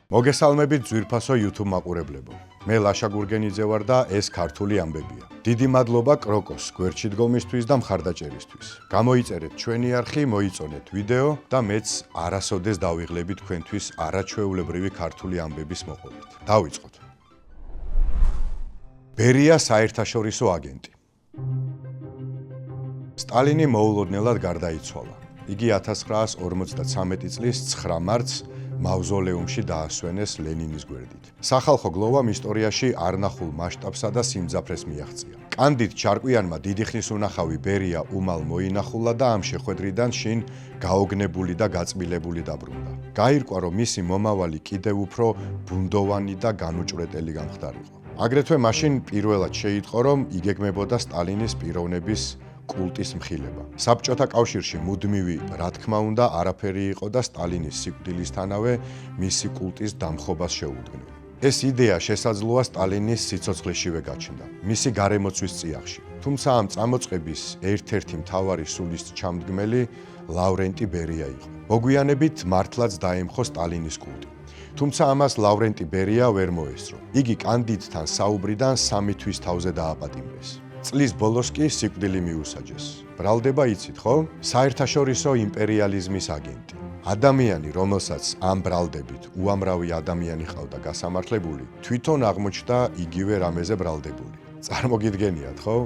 მოგესალმებით ძვირფასო YouTube მაყურებლებო. მე ლაშა გურგენიძე ვარ და ეს ქართული ამბებია. დიდი მადლობა კროკოს გვერდში დგომისთვის და მხარდაჭერისთვის. გამოიწერეთ ჩვენი არხი, მოიწონეთ ვიდეო და მეც არასოდეს დავიღლები თქვენთვის არაჩვეულებრივი ქართული ამბების მოყოლით. დავიწყოთ. ბერია საერთაშორისო აგენტი. სტალინი მოულოდნელად გარდაიცვალა. იგი 1953 წლის 9 მარტს მავზოლეუმში დაასვენეს ლენინის გვერდით. სახალხო გლოვამ ისტორიაში არნახულ მასშტაბსა და სიმძაფრეს მიაღწია. კანდიდ ჩარკვიანმა დიდი ხნის უნახავი ბერია უმალ მოინახულა და ამ შეხვედრიდან შინ გაოგნებული და გაწმილებული დაბრუნდა. გაირკვა, რომ მისი მომავალი კიდევ უფრო ბუნდოვანი და განუჭვრეტელი გამხდარიყო. აგრეთვე მაშინ პირველად შეიტყო, რომ იგეგმებოდა სტალინის პიროვნების კულტის მხილება. საბჭოთა კავშირში მუდმივი, რა თქმა უნდა, არაფერი იყო და სტალინის სიკვდილისთანავე მისი კულტის დამხობას შეუდგნენ. ეს იდეა შესაძლოა სტალინის სიცოცხლეშივე გაჩნდა, მისი გარემოცვის წიაღში. თუმცა ამ წამოწყების ერთ-ერთი მთავარი სულისჩამდგმელი ლავრენტი ბერია იყო. მოგვიანებით მართლაც დაემხო სტალინის კულტი. თუმცა ამას ლავრენტი ბერია ვერ მოესწრო. იგი კანდიდთან საუბრიდან 3 თვის თავზე დააპატიმრეს. წლის ბოლოს კი სიკვდილი მიუსაჯეს. ბრალდება იცით, ხო? საერთაშორისო იმპერიალიზმის აგენტი. ადამიანი, რომელსაც ამ ბრალდებით უამრავი ადამიანი ყავდა გასამართლებული, თვითონ აღმოჩნდა იგივე რამეზე ბრალდებული. წარმოგიდგენიათ, ხო?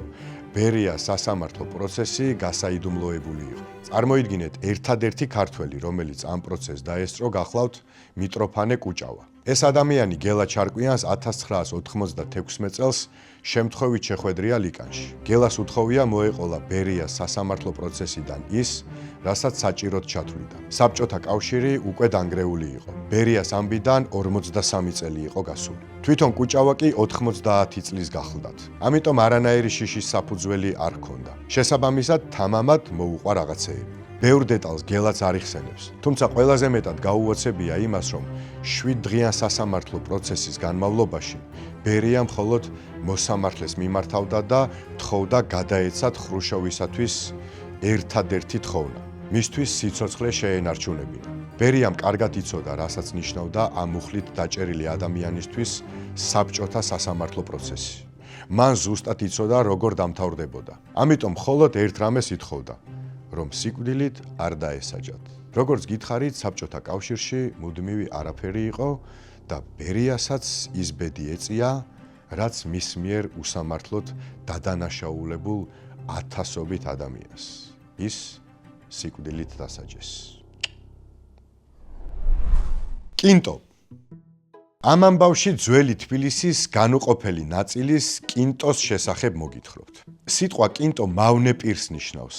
ბერიას სასამართლო პროცესი გასაიდუმლოებული იყო. წარმოიდგინეთ, ერთადერთი ქართველი, რომელიც ამ პროცესს დაესწრო, გახლავთ მიტროფანე კუჭავა. ეს ადამიანი გელა ჩარკვიანს 1996 წელს შემთხვევით შეხვედრია ლიკანში. გელას უთხოვია მოეყოლა ბერიას სასამართლო პროცესიდან ის, რასაც საჭიროდ ჩათვლიდა. საბჭოთა კავშირი უკვე დანგრეული იყო. ბერიას ამბიდან 43 წელი იყო გასული. თვითონ კუჭავა კი 90 წლის გახლდათ. ამიტომ არანაირი შიშის საფუძველი არ ჰქონდა. შესაბამისად, თამამად მოუყვა რაღაცეები. ბევრ დეტალს გელაც არ იხსენებს. თუმცა ყველაზე მეტად გაუოცებია იმას, რომ 7 დღიან სასამართლო პროცესის განმავლობაში ბერია მხოლოდ მოსამართლეს მიმართავდა და თხოვდა გადაეცათ ხრუშოვისათვის ერთადერთი თხოვნა. მისთვის სიცოცხლე შეენარჩუნებინა. ბერიამ კარგად იცოდა, რასაც ნიშნავდა ამ მუხლით დაჭერილი ადამიანისთვის საბჭოთა სასამართლო პროცესი. მან ზუსტად იცოდა, როგორ დამთავრდებოდა. ამიტომ მხოლოდ ერთ რამეს ითხოვდა, რომ სიკვდილით არ დაესაჯათ. როგორც გითხარით, საბჭოთა კავშირში მუდმივი არაფერი იყო და ბერიასაც ის ბედი ეწია, რაც მის მიერ უსამართლოდ დადანაშაულებულ ათასობით ადამიანს. ის სიკვდილით დასაჯეს. კინტო. ამ ამბავში ძველი თბილისის განუყოფელი ნაწილის კინტოს შესახებ მოგითხრობთ. სიტყვა კინტო მავნე პირს ნიშნავს,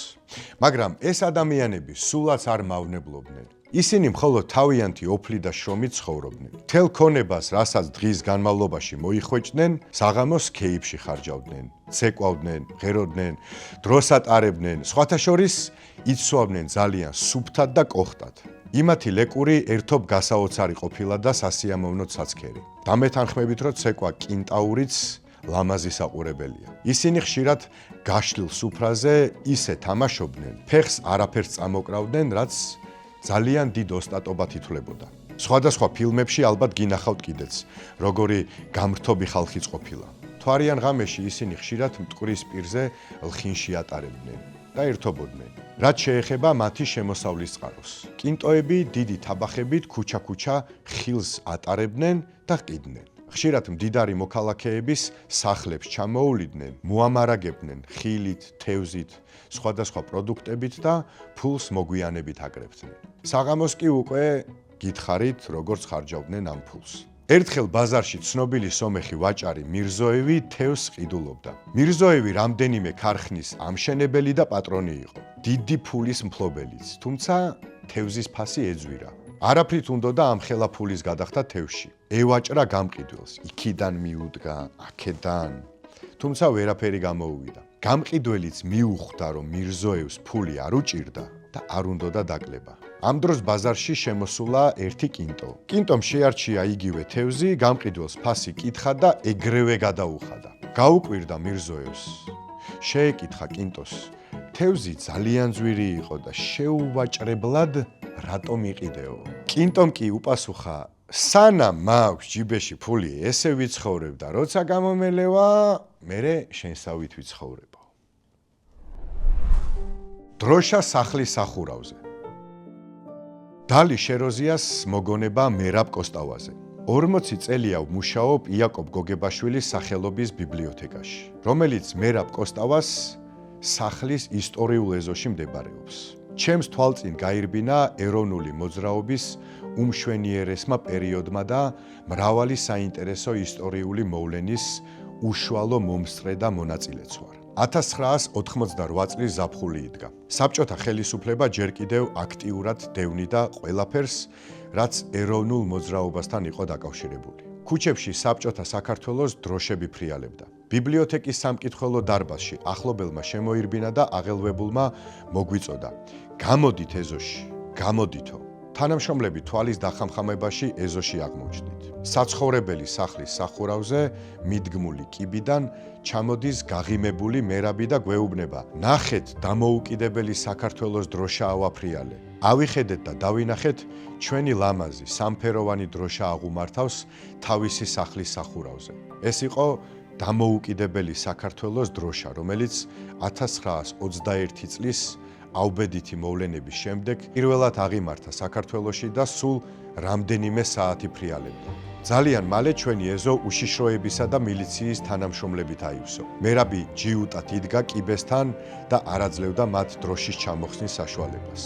მაგრამ ეს ადამიანები სულაც არ მავნებლობდნენ. ისინი მხოლოდ თავიანთი ოფლი და შრომით ცხოვრობდნენ. მთელ ქონებას, რასაც დღის განმავლობაში მოიხვეჭდნენ, საღამოს ქეიფში ხარჯავდნენ, ცეკვავდნენ, ღეროდნენ, დროს ატარებდნენ, სხვათა შორის იცვავდნენ ძალიან სუფთად და კოხტად. იმათი ლეკური ერთობ გასაოცარი ყოფილა და სასიამოვნოდ ცაცქერი. დამეთანხმებით, რომ ცეკვა კინტაურიც ლამაზი საყურებელია. ისინი ხშირად გაშლილ სუფრაზე ისე თამაშობდნენ, ფეხს არაფერს წამოკრავდნენ, რაც ძალიან დიდ ოსტატობად ითვლებოდა. სხვადასხვა ფილმებში ალბათ გინახავთ კიდეც, როგორი გამრთობი ხალხიც ყოფილა. მთვარიან ღამეში ისინი ხშირად მტკვრის პირზე ლხინში ატარებდნენ და ერთობოდნენ. რაც შეეხება მათი შემოსავლის წყაროს. კინტოები დიდი თაბახებით ქუჩა-ქუჩა ხილს ატარებდნენ და ყიდნენ. ხშირად მდიდარი მოქალაქეების სახლებს ჩამოუვლიდნენ, მოამარაგებდნენ ხილით, თევზით, სხვადასხვა პროდუქტებით და ფულს მოგვიანებით აკრებდნენ. საღამოს კი უკვე გითხარით, როგორც ხარჯავდნენ ამ ფულს. ერთხელ ბაზარში ცნობილი სომეხი ვაჭარი მირზოევი თევზს ყიდულობდა. მირზოევი რამდენიმე ქარხნის ამშენებელი და პატრონი იყო. დიდი ფულის მფლობელიც, თუმცა თევზის ფასი ეძვირა. არაფრით უნდოდა ამ ხელა ფულის გადახდა თევზში. ევაჭრა გამყიდველს, იქიდან მიუდგა, აქედან. თუმცა ვერაფერი გამოუვიდა. გამყიდველიც მიუხვდა, რომ მირზოევს ფული არ უჭირდა და არ უნდოდა დაკლება. ამ დროს ბაზარში შემოსულა ერთი კინტო. კინტომ შეარჩია იგივე თევზი, გამყიდველს ფასი კითხა და ეგრევე გადაუხადა. გაუკვირდა მირზოევს. შეეკითხა კინტოს, თევზი ძალიან ძვირი იყო და შეუვაჭრებლად რატომ იყიდეო? კინტომ კი უპასუხა, სანამ მაქვს ჯიბეში ფული ესე ვიცხოვრებ და როცა გამომელევა, მერე შენსავით ვიცხოვრებო. დროშა სახლის სახურავზე. დალი შეროზიას მოგონება მერაბ კოსტავაზე. 40 წელია ვმუშაობ იაკობ გოგებაშვილის სახელობის ბიბლიოთეკაში, რომელიც მერაბ კოსტავას სახლის ისტორიულ ეზოში მდებარეობს. ჩემს თვალწინ გაირბინა ეროვნული მოძრაობის უმშვენიერესმა პერიოდმა და მრავალი საინტერესო ისტორიული მოვლენის უშუალო მომსწრე და მონაწილეც ვარ. 1988 წლის ზაფხული იდგა. საბჭოთა ხელისუფლება ჯერ კიდევ აქტიურად დევნიდა ყველაფერს, რაც ეროვნულ მოძრაობასთან იყო დაკავშირებული. ქუჩებში საბჭოთა საქართველოს დროშები ფრიალებდა. ბიბლიოთეკის სამკითხველო დარბაზში ახლობელმა შემოირბინა და აღელვებულმა მოგვიწოდა: "გამოდით ეზოში, გამოდითო." თანამშრომლები თვალის დახამხამებაში ეზოში აღმოჩნდით. საცხოვრებელი სახლის სახურავზე მიდგმული კიბიდან ჩამოდის გაღიმებული მერაბი და გვეუბნება: "ნახეთ, დამოუკიდებელი საქართველოს დროშა ავაფრიალე. ავიხედეთ და დავინახეთ, ჩვენი ლამაზი სამფეროვანი დროშა აღუმართავს თავისი სახლის სახურავზე." ეს იყო დამოუკიდებელი საქართველოს დროშა, რომელიც 1921 წლის აუბედითი მოვლენების შემდეგ პირველად აღიმართა საქართველოში და სულ რამდენიმე საათი ფრიალებდა. ძალიან მალე ჩვენი ეზო უშიშროებისა და მილიციის თანამშრომლებით აივსო. მერაბი ჯიუტად იდგა კიბესთან და არაძლევდა მათ დროშის ჩამოხსნის საშუალებას.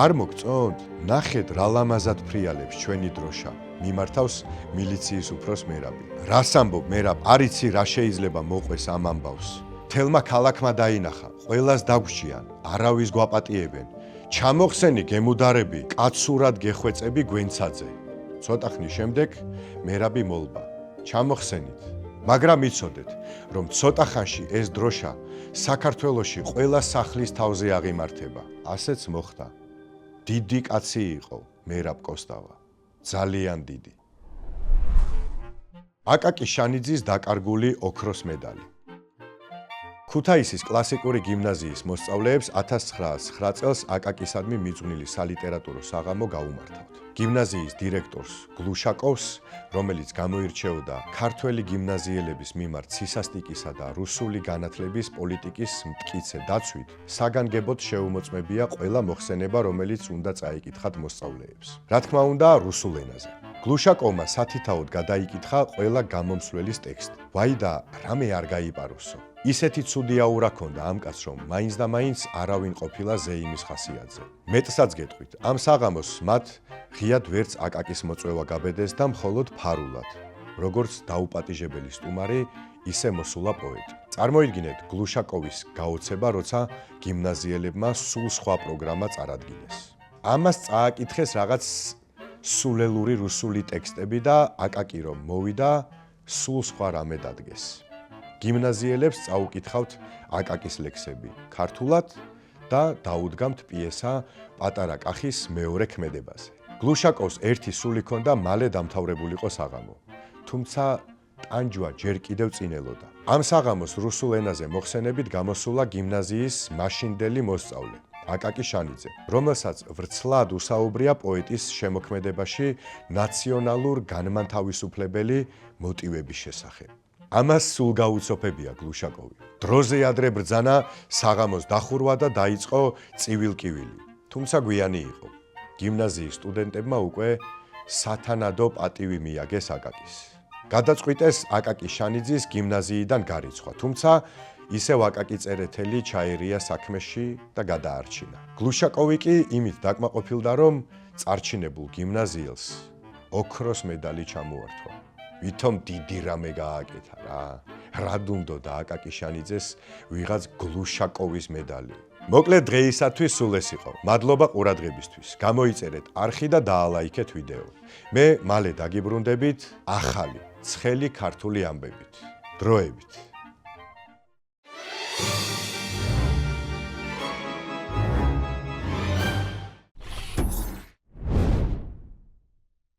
"არ მოგწონთ? ნახეთ, რა ლამაზად ფრიალებს ჩვენი დროშა", მიმართავს მილიციის უფროს მერაბი. "რას ამბობ, მერაბ, არ იცი რა შეიძლება მოყვეს ამ ამბავს. თელმა ქალაქმა დაინახა, ყველას დაგვჭიან, არავის გვაპატიებენ. ჩამოხსენი გემუდარები, კაცურად გეხვეწები გვენცაძე." ცოტა ხნის შემდეგ მერაბი მოლბა: "ჩამოხსენით, მაგრამ იცოდეთ, რომ ცოტა ხანში ეს დროშა საქართველოში ყველა სახლის თავზე აღიმართება." ასეც მოხდა. დიდი კაცი იყო მერაბ კოსტავა, ძალიან დიდი. აკაკი შანიძის დაკარგული ოქროს მედალი. ქუთაისის კლასიკური გიმნაზიის მოსწავლეებს 1909 წელს აკაკისადმი მიძღვნილი სალიტერატურო საღამო გაუმართავთ. გიმნაზიის დირექტორს გლუშაკოვს, რომელიც გამოირჩეოდა ქართველი გიმნაზიელების მიმართ სისასტიკისა და რუსული განათლების პოლიტიკის მტკიცე დაცვით, საგანგებოდ შეუმოწმებია ყველა მოხსენება, რომელიც უნდა წაიკითხათ მოსწავლეებს. რა თქმა უნდა, რუსულ ენაზე. გლუშაკოვმა სათითაოდ გადაიკითხა ყველა გამომსვლელის ტექსტი. ვაი და რამე არ გაიპაროსო. ისეთი ცუდი აურა ჰქონდა ამ კაცს, რომ მაინც და მაინც არავინ ყოფილა ზეიმის ხასიათზე. მეტსაც გეტყვით, ამ საღამოს მათ ღიად ვერც აკაკის მოწვევა გაბედეს და მხოლოდ ფარულად, როგორც დაუპატიჟებელი სტუმარი, ისე მოსულა პოეტი. წარმოიდგინეთ გლუშაკოვის გაოცება, როცა გიმნაზიელებმა სულ სხვა პროგრამა წარადგინეს. ამას წააკითხეს რაღაც სულელური რუსული ტექსტები და აკაკი რომ მოვიდა, სულ სხვა რამე დადგეს. გიმნაზიელებს წაუკითხავთ აკაკის ლექსები ქართულად და დაუდგამთ პიესა პატარა კახის მეორე ქმედებაზე. გლუშაკოვს ერთი სული ჰქონდა მალე დამთავრებულიყო საღამო, თუმცა ტანჯვა ჯერ კიდევ წინელოდა. ამ საღამოს რუსულ ენაზე მოხსენებით გამოსულა გიმნაზიის მაშინდელი მოსწავლე აკაკი შანიძე, რომელსაც ვრცლად უსაუბრია პოეტის შემოქმედებაში ნაციონალურ განმანთავისუფლებელი მოტივების შესახებ. ამას სულ გაუცოფებია გლუშაკოვი. დროზე ადრე ბრძანა საღამოს დახურვა და დაიწყო წივილკივილი. თუმცა გვიანი იყო. გიმნაზიის სტუდენტებმა უკვე სათანადო პატივი მიაგეს აკაკის. გადაწყვიტეს აკაკი შანიძის გიმნაზიიდან გარიცხვა, თუმცა ისევ აკაკი წერეთელი ჩაერია საქმეში და გადაარჩინა. გლუშაკოვი კი იმით დაკმაყოფილდა, რომ წარჩინებულ გიმნაზიელს ოქროს მედალი ჩამოართვა. ვითომ დიდი რამე გააკეთა რა. რად უნდოდა აკაკი შანიძეს ვიღაც გლუშაკოვის მედალი. მოკლედ დღეისათვის სულ ეს იყო. მადლობა ყურადღებისთვის. გამოიწერეთ არხი და დაალაიქეთ ვიდეო. მე მალე დაგიბრუნდებით ახალი, ცხელი ქართული ამბებით. დროებით.